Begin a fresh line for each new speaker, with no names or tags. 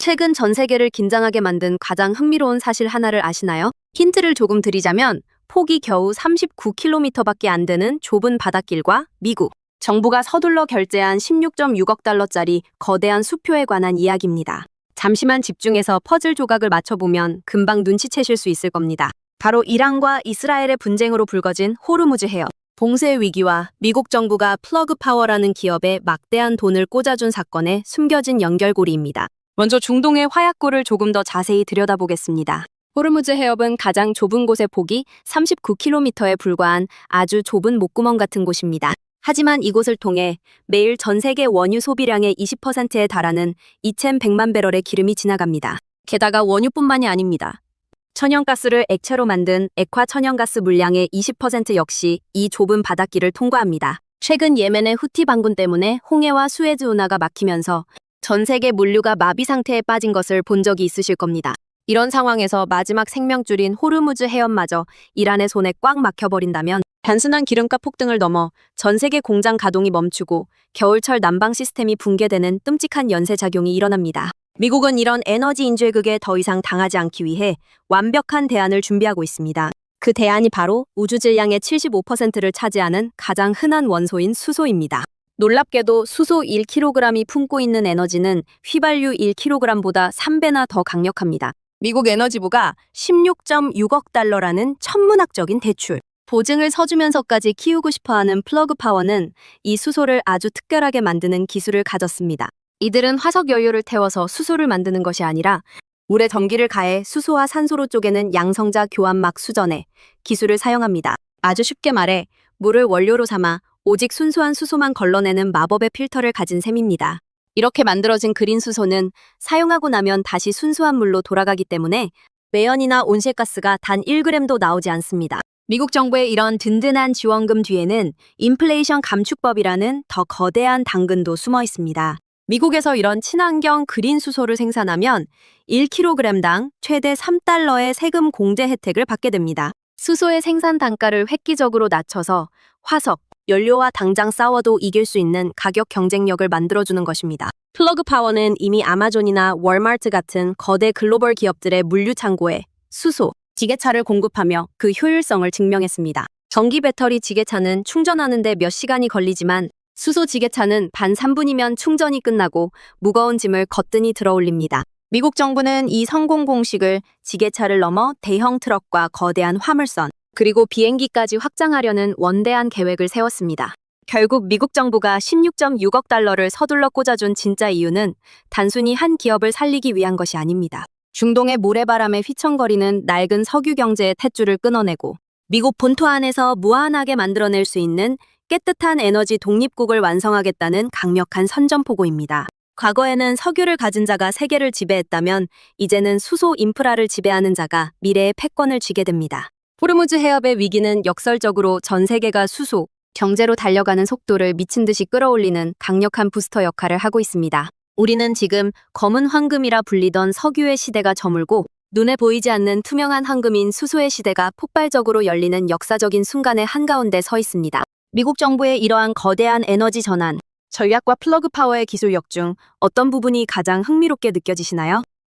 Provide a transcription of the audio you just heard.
최근 전 세계를 긴장하게 만든 가장 흥미로운 사실 하나를 아시나요? 힌트를 조금 드리자면 폭이 겨우 39km밖에 안 되는 좁은 바닷길과 미국 정부가 서둘러 결제한 16.6억 달러짜리 거대한 수표에 관한 이야기입니다. 잠시만 집중해서 퍼즐 조각을 맞춰보면 금방 눈치채실 수 있을 겁니다. 바로 이란과 이스라엘의 분쟁으로 불거진 호르무즈 해협. 봉쇄 위기와 미국 정부가 플러그 파워라는 기업에 막대한 돈을 꽂아준 사건의 숨겨진 연결고리입니다. 먼저 중동의 화약고를 조금 더 자세히 들여다보겠습니다. 호르무즈 해협은 가장 좁은 곳의 폭이 39km에 불과한 아주 좁은 목구멍 같은 곳입니다. 하지만 이곳을 통해 매일 전 세계 원유 소비량의 20%에 달하는 2,100만 배럴의 기름이 지나갑니다. 게다가 원유뿐만이 아닙니다. 천연가스를 액체로 만든 액화 천연가스 물량의 20% 역시 이 좁은 바닷길을 통과합니다. 최근 예멘의 후티 반군 때문에 홍해와 수에즈 운하가 막히면서 전 세계 물류가 마비 상태에 빠진 것을 본 적이 있으실 겁니다. 이런 상황에서 마지막 생명줄인 호르무즈 해협마저 이란의 손에 꽉 막혀버린다면 단순한 기름값 폭등을 넘어 전 세계 공장 가동이 멈추고 겨울철 난방 시스템이 붕괴되는 끔찍한 연쇄작용이 일어납니다. 미국은 이런 에너지 인죄극에 더 이상 당하지 않기 위해 완벽한 대안을 준비하고 있습니다. 그 대안이 바로 우주 질량의 75%를 차지하는 가장 흔한 원소인 수소입니다. 놀랍게도 수소 1kg이 품고 있는 에너지는 휘발유 1kg보다 3배나 더 강력합니다. 미국 에너지부가 16.6억 달러라는 천문학적인 대출, 보증을 서주면서까지 키우고 싶어하는 플러그 파워는 이 수소를 아주 특별하게 만드는 기술을 가졌습니다. 이들은 화석 연료를 태워서 수소를 만드는 것이 아니라 물에 전기를 가해 수소와 산소로 쪼개는 양성자 교환막 수전에 기술을 사용합니다. 아주 쉽게 말해 물을 원료로 삼아 오직 순수한 수소만 걸러내는 마법의 필터를 가진 셈입니다. 이렇게 만들어진 그린 수소는 사용하고 나면 다시 순수한 물로 돌아가기 때문에 매연이나 온실가스가 단 1g도 나오지 않습니다. 미국 정부의 이런 든든한 지원금 뒤에는 인플레이션 감축법이라는 더 거대한 당근도 숨어 있습니다. 미국에서 이런 친환경 그린 수소를 생산하면 1kg당 최대 3달러의 세금 공제 혜택을 받게 됩니다. 수소의 생산 단가를 획기적으로 낮춰서 화석, 연료와 당장 싸워도 이길 수 있는 가격 경쟁력을 만들어주는 것입니다. 플러그 파워는 이미 아마존이나 월마트 같은 거대 글로벌 기업들의 물류 창고에 수소, 지게차를 공급하며 그 효율성을 증명했습니다. 전기 배터리 지게차는 충전하는데 몇 시간이 걸리지만 수소 지게차는 반 3분이면 충전이 끝나고 무거운 짐을 거뜬히 들어올립니다. 미국 정부는 이 성공 공식을 지게차를 넘어 대형 트럭과 거대한 화물선, 그리고 비행기까지 확장하려는 원대한 계획을 세웠습니다. 결국 미국 정부가 16.6억 달러를 서둘러 꽂아준 진짜 이유는 단순히 한 기업을 살리기 위한 것이 아닙니다. 중동의 모래바람에 휘청거리는 낡은 석유 경제의 탯줄을 끊어내고 미국 본토 안에서 무한하게 만들어낼 수 있는 깨끗한 에너지 독립국을 완성하겠다는 강력한 선전포고입니다. 과거에는 석유를 가진 자가 세계를 지배했다면 이제는 수소 인프라를 지배하는 자가 미래의 패권을 쥐게 됩니다. 호르무즈 해협의 위기는 역설적으로 전 세계가 수소, 경제로 달려가는 속도를 미친 듯이 끌어올리는 강력한 부스터 역할을 하고 있습니다. 우리는 지금 검은 황금이라 불리던 석유의 시대가 저물고 눈에 보이지 않는 투명한 황금인 수소의 시대가 폭발적으로 열리는 역사적인 순간의 한가운데 서 있습니다. 미국 정부의 이러한 거대한 에너지 전환, 전략과 플러그 파워의 기술력 중 어떤 부분이 가장 흥미롭게 느껴지시나요?